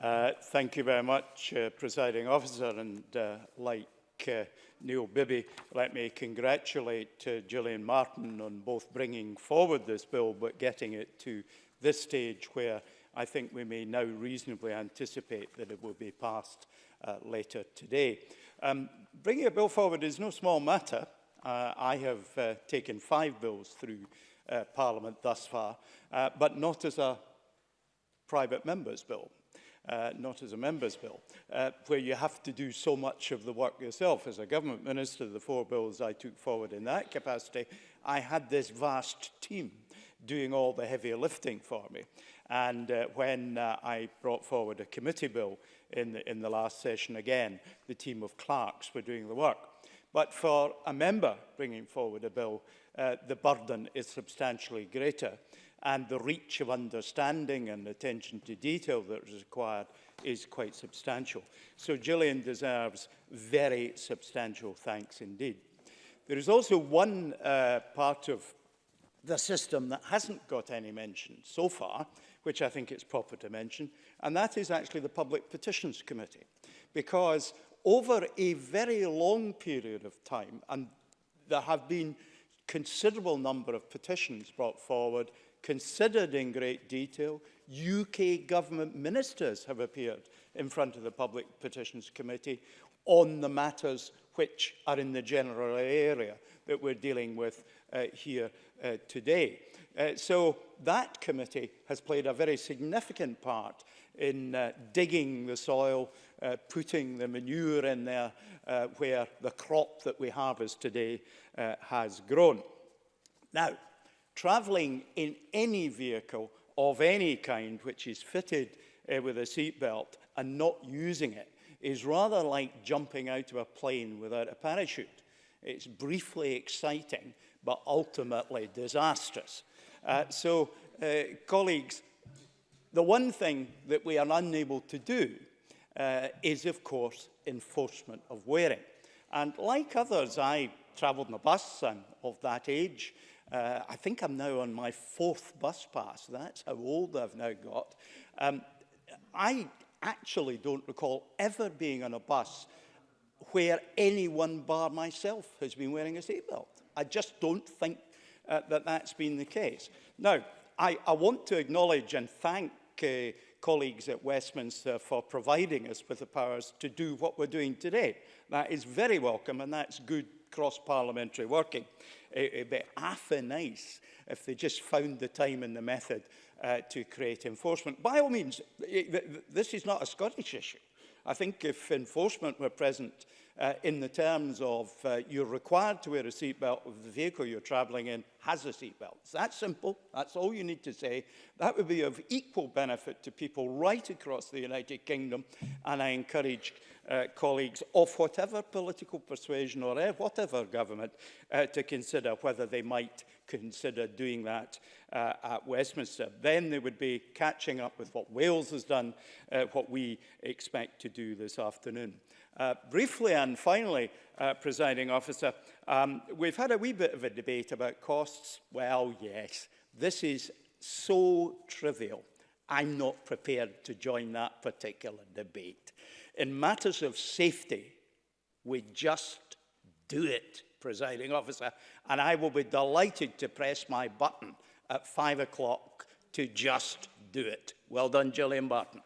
Thank you very much, Presiding Officer, and like Neil Bibby, let me congratulate Gillian Martin on both bringing forward this bill but getting it to this stage where I think we may now reasonably anticipate that it will be passed later today. Bringing a bill forward is no small matter. I have taken 5 bills through Parliament thus far, but not as a private member's bill. Not as a member's bill, where you have to do so much of the work yourself. As a government minister, the 4 bills I took forward in that capacity, I had this vast team doing all the heavy lifting for me. And when I brought forward a committee bill in the last session again, the team of clerks were doing the work. But for a member bringing forward a bill, the burden is substantially greater, and the reach of understanding and attention to detail that is required is quite substantial. So Gillian deserves very substantial thanks indeed. There is also one part of the system that hasn't got any mention so far, which I think it's proper to mention, and that is actually the Public Petitions Committee. Because over a very long period of time, and there have been considerable number of petitions brought forward, considered in great detail. UK government ministers have appeared in front of the Public Petitions Committee on the matters which are in the general area that we're dealing with here today. So that committee has played a very significant part in digging the soil, putting the manure in there where the crop that we harvest today has grown. Now, travelling in any vehicle of any kind which is fitted with a seatbelt and not using it is rather like jumping out of a plane without a parachute. It's briefly exciting, but ultimately disastrous. Colleagues, the one thing that we are unable to do is, of course, enforcement of wearing. And like others, I travelled on a bus. I'm of that age. I think I'm now on my 4th bus pass. That's how old I've now got. I actually don't recall ever being on a bus where anyone bar myself has been wearing a seatbelt. I just don't think that that's been the case. Now, I want to acknowledge and thank colleagues at Westminster for providing us with the powers to do what we're doing today. That is very welcome, and that's good cross-parliamentary working. It'd be awfully nice if they just found the time and the method to create enforcement. By all means, this is not a Scottish issue. I think if enforcement were present in the terms of you're required to wear a seatbelt if the vehicle you're travelling in has a seatbelt. It's that simple. That's all you need to say. That would be of equal benefit to people right across the United Kingdom, and I encourage colleagues of whatever political persuasion or whatever government to consider whether they might consider doing that at Westminster. Then they would be catching up with what Wales has done, what we expect to do this afternoon. Briefly and finally, Presiding Officer, we've had a wee bit of a debate about costs. Well, yes, this is so trivial. I'm not prepared to join that particular debate. In matters of safety, we just do it, Presiding Officer, and I will be delighted to press my button at 5 o'clock to just do it. Well done, Gillian Barton.